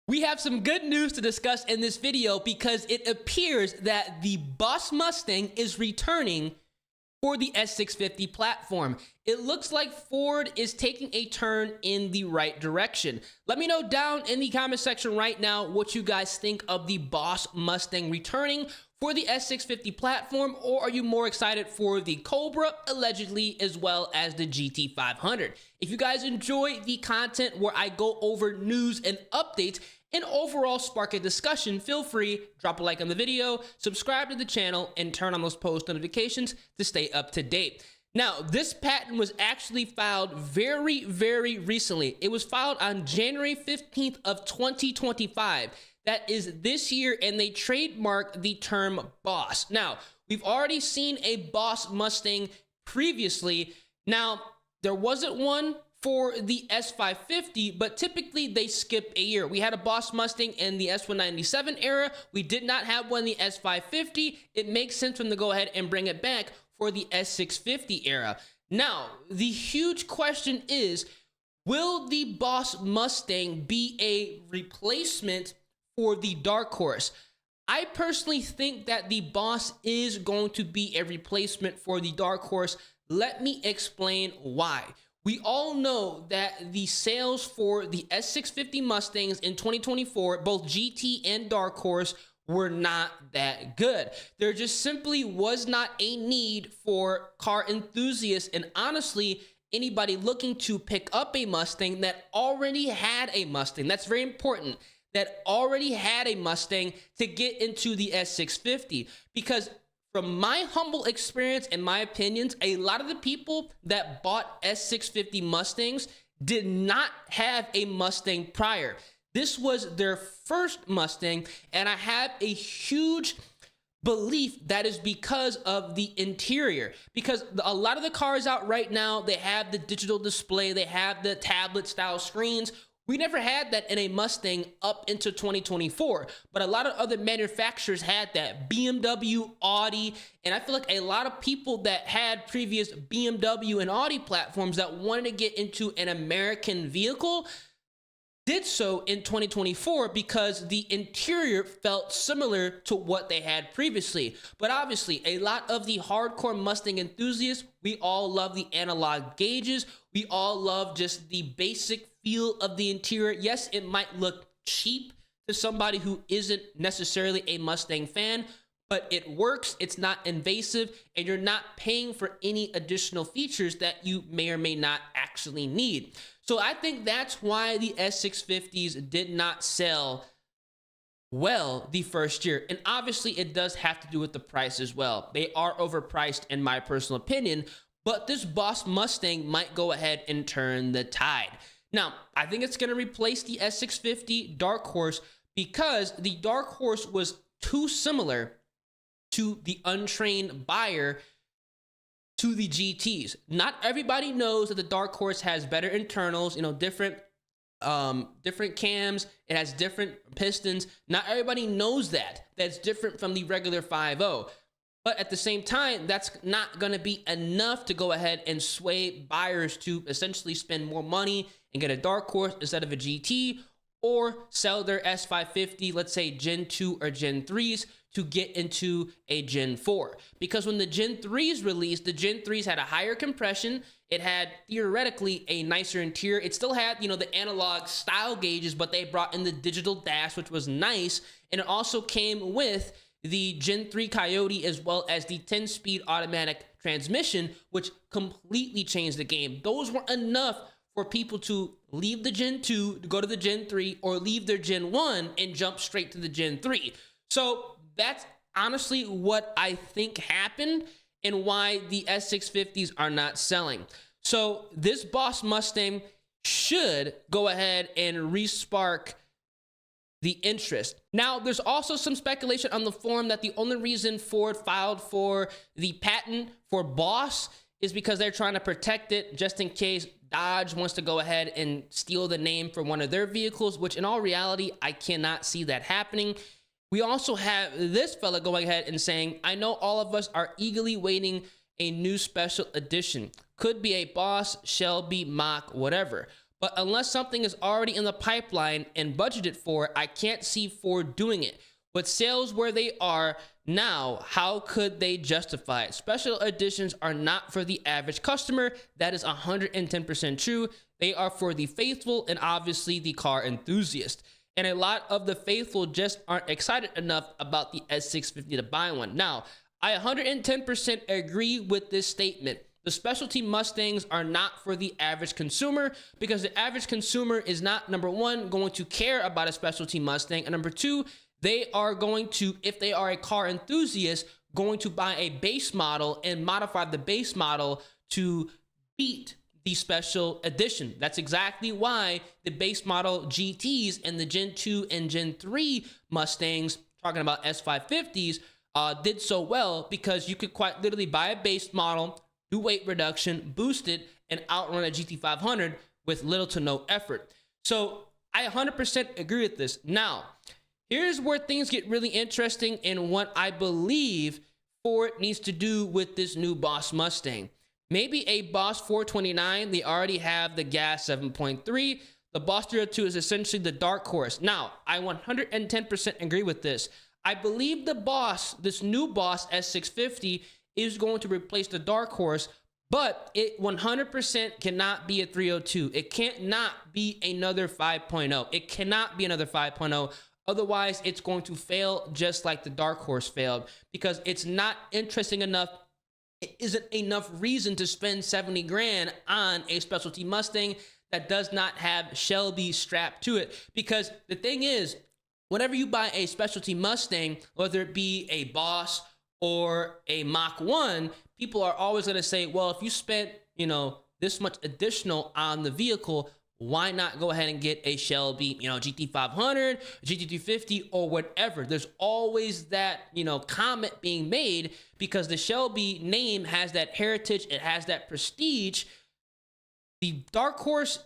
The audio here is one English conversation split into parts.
We have some good news to discuss in this video because it appears that the Boss Mustang is returning for the S650 platform. It looks like Ford is taking a turn in the right direction. Let me know down in the comment section right now what you guys think of the Boss Mustang returning for the S650 platform, or are you more excited for the Cobra, allegedly, as well as the GT500? If you guys enjoy the content where I go over news and updates and overall spark a discussion, feel free, drop a like on the video, subscribe to the channel, and turn on those post notifications to stay up to date. Now, this patent was actually filed very, very recently. It was filed on January 15th of 2025. That is this year, and they trademarked the term Boss. Now, we've already seen a Boss Mustang previously. Now, there wasn't one for the S550, but typically they skip a year. We had a Boss Mustang in the S197 era. We did not have one in the S550. It makes sense for them to go ahead and bring it back for the S650 era. Now, the huge question is, will the Boss Mustang be a replacement for the Dark Horse? I personally think that the Boss is going to be a replacement for the Dark Horse. Let me explain why. We all know that the sales for the S650 Mustangs in 2024, both GT and Dark Horse, were not that good. There just simply was not a need for car enthusiasts and honestly anybody looking to pick up a Mustang that already had a Mustang. That's very important. That already had a Mustang to get into the S650, because from my humble experience and my opinions, a lot of the people that bought S650 Mustangs did not have a Mustang prior. This was their first Mustang, and I have a huge belief that is because of the interior, because a lot of the cars out right now, they have the digital display, they have the tablet style screens. We never had that in a Mustang up into 2024, but a lot of other manufacturers had that. BMW, Audi, and I feel like a lot of people that had previous BMW and Audi platforms that wanted to get into an American vehicle did so in 2024 because the interior felt similar to what they had previously. But obviously, a lot of the hardcore Mustang enthusiasts, we all love the analog gauges. We all love just the basic feel of the interior. Yes, it might look cheap to somebody who isn't necessarily a Mustang fan, but it works, it's not invasive, and you're not paying for any additional features that you may or may not actually need. So I think that's why the S650s did not sell well the first year. And obviously it does have to do with the price as well. They are overpriced in my personal opinion, but this Boss Mustang might go ahead and turn the tide. Now, I think it's going to replace the S650 Dark Horse because the Dark Horse was too similar to the untrained buyer to the GTs. Not everybody knows that the Dark Horse has better internals, you know, different cams, it has different pistons. Not everybody knows that. That's different from the regular 5.0. But at the same time, that's not going to be enough to go ahead and sway buyers to essentially spend more money and get a Dark Horse instead of a GT, or sell their S550, let's say Gen 2 or Gen 3s, to get into a Gen 4. Because when the Gen 3s released, the Gen 3s had a higher compression. It had theoretically a nicer interior. It still had, you know, the analog style gauges, but they brought in the digital dash, which was nice. And it also came with the Gen 3 Coyote as well as the 10-speed automatic transmission, which completely changed the game. Those were enough for people to leave the Gen 2 to go to the Gen 3, or leave their Gen 1 and jump straight to the Gen 3. So that's honestly what I think happened and why the S650s are not selling. So this Boss Mustang should go ahead and re-spark the interest. Now, there's also some speculation on the forum that the only reason Ford filed for the patent for Boss is because they're trying to protect it just in case Dodge wants to go ahead and steal the name for one of their vehicles, which in all reality, I cannot see that happening. We also have this fella going ahead and saying, I know all of us are eagerly waiting a new special edition. Could be a Boss, Shelby, Mach, whatever. but unless something is already in the pipeline and budgeted for, I can't see Ford doing it. With sales where they are now, how could they justify it? Special editions are not for the average customer. That is 110% true. They are for the faithful and obviously the car enthusiast. And a lot of the faithful just aren't excited enough about the S650 to buy one. Now, I 110% agree with this statement. The specialty Mustangs are not for the average consumer because the average consumer is not, number one, going to care about a specialty Mustang, and number two, they are going to, if they are a car enthusiast, going to buy a base model and modify the base model to beat the special edition. That's exactly why the base model GTs and the Gen 2 and Gen 3 Mustangs, talking about S550s, did so well, because you could quite literally buy a base model, do weight reduction, boost it, and outrun a GT500 with little to no effort. So I 100% agree with this. Now, here's where things get really interesting and what I believe Ford needs to do with this new Boss Mustang. Maybe a Boss 429, they already have the gas 7.3. The Boss 302 is essentially the dark horse. Now, I 110% agree with this. I believe the Boss, this new Boss S650, is going to replace the dark horse, but it 100% cannot be a 302. It can't not be another 5.0. It cannot be another 5.0. Otherwise, it's going to fail just like the dark horse failed, because it's not interesting enough. It isn't enough reason to spend 70 grand on a specialty Mustang that does not have Shelby strapped to it. Because the thing is, whenever you buy a specialty Mustang, whether it be a Boss or a Mach 1, people are always going to say, well, if you spent, this much additional on the vehicle, why not go ahead and get a Shelby, GT500, GT350, or whatever? There's always that, comment being made, because the Shelby name has that heritage, it has that prestige. The dark horse,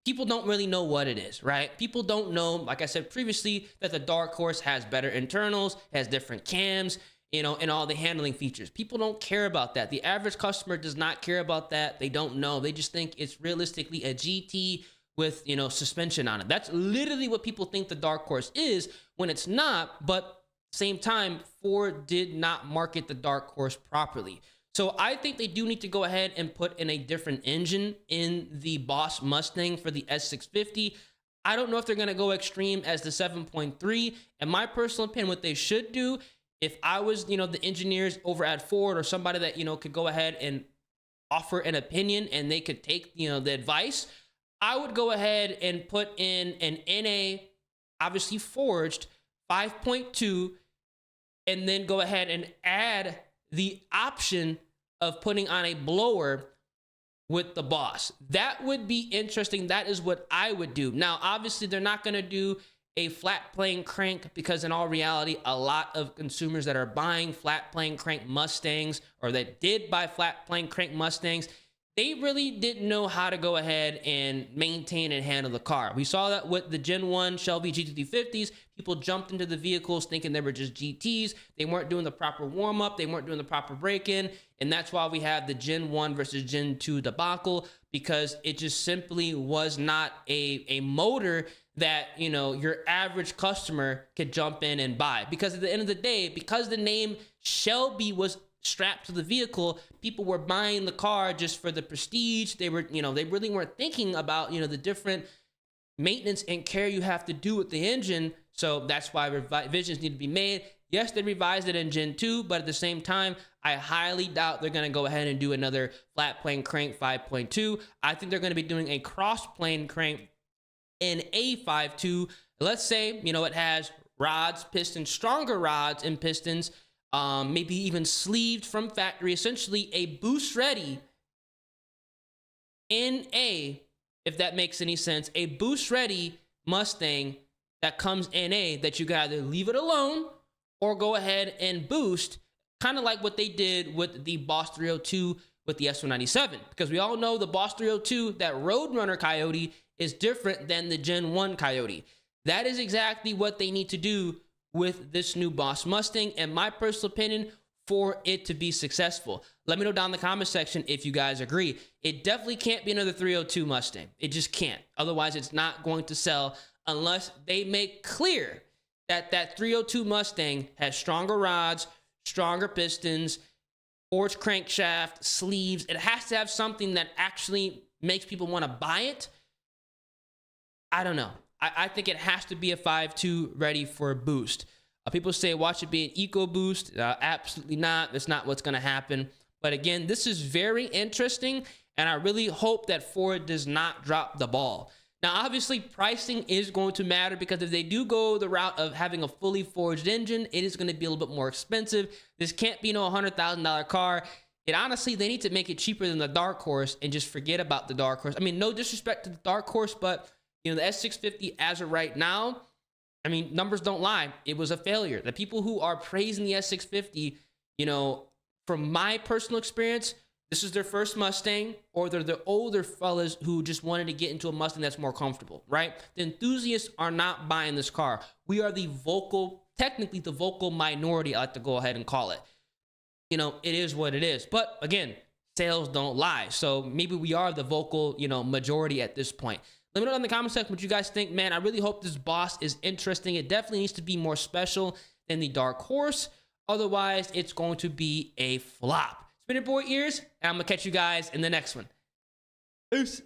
people don't really know what it is, right? People don't know, like I said previously, that the dark horse has better internals, has different cams, and all the handling features. People don't care about that. The average customer does not care about that. They don't know. They just think it's realistically a GT with, suspension on it. That's literally what people think the dark horse is, when it's not. But same time, Ford did not market the dark horse properly. So I think they do need to go ahead and put in a different engine in the Boss Mustang for the S650. I don't know if they're going to go extreme as the 7.3. In my personal opinion, what they should do, if I was, the engineers over at Ford, or somebody that, could go ahead and offer an opinion and they could take, the advice, I would go ahead and put in an NA, obviously forged 5.2, and then go ahead and add the option of putting on a blower with the Boss. That would be interesting. That is what I would do. Now, obviously, they're not going to do a flat plane crank, because in all reality, a lot of consumers that are buying flat plane crank Mustangs, or that did buy flat plane crank Mustangs, they really didn't know how to go ahead and maintain and handle the car. We saw that with the Gen 1 Shelby GT350s. People jumped into the vehicles thinking they were just GTs. They weren't doing the proper warm-up. They weren't doing the proper break-in. And that's why we have the Gen 1 versus Gen 2 debacle, because it just simply was not a motor that, your average customer could jump in and buy. Because at the end of the day, because the name Shelby was strapped to the vehicle, people were buying the car just for the prestige. They were, they really weren't thinking about, the different maintenance and care you have to do with the engine. So that's why revisions need to be made. Yes, they revised it in Gen 2, but at the same time, I highly doubt they're going to go ahead and do another flat plane crank 5.2. I think they're going to be doing a cross plane crank in a 5.2. Let's say, it has rods, pistons, stronger rods and pistons, maybe even sleeved from factory, essentially a boost ready NA, if that makes any sense, a boost ready Mustang that comes NA that you can either leave it alone or go ahead and boost, kind of like what they did with the Boss 302 with the S197, because we all know the Boss 302, that Roadrunner Coyote, is different than the Gen 1 Coyote. That is exactly what they need to do with this new Boss Mustang. In my personal opinion, for it to be successful. Let me know down in the comment section if you guys agree. It definitely can't be another 302 Mustang. It just can't. Otherwise, it's not going to sell unless they make clear that that 302 Mustang has stronger rods, stronger pistons, forged crankshaft, sleeves. It has to have something that actually makes people want to buy it. I don't know. I think it has to be a 5.2 ready for a boost. People say, watch it be an EcoBoost. Absolutely not. That's not what's going to happen. But again, this is very interesting, and I really hope that Ford does not drop the ball. Now, obviously, pricing is going to matter because if they do go the route of having a fully forged engine, it is going to be a little bit more expensive. This can't be no $100,000 car. And honestly, they need to make it cheaper than the Dark Horse and just forget about the Dark Horse. I mean, no disrespect to the Dark Horse, but you know, the S650 as of right now, I mean, numbers don't lie. It was a failure. The people who are praising the S650, you know, from my personal experience, this is their first Mustang, or they're the older fellas who just wanted to get into a Mustang that's more comfortable, right? The enthusiasts are not buying this car. We are the vocal, technically the vocal minority, I like to go ahead and call it. You know, it is what it is. But again, sales don't lie. So maybe we are the vocal, you know, majority at this point. Let me know in the comment section what you guys think, man. I really hope this Boss is interesting. It definitely needs to be more special than the Dark Horse. Otherwise, it's going to be a flop. It's been your boy Ears, and I'm going to catch you guys in the next one. Peace.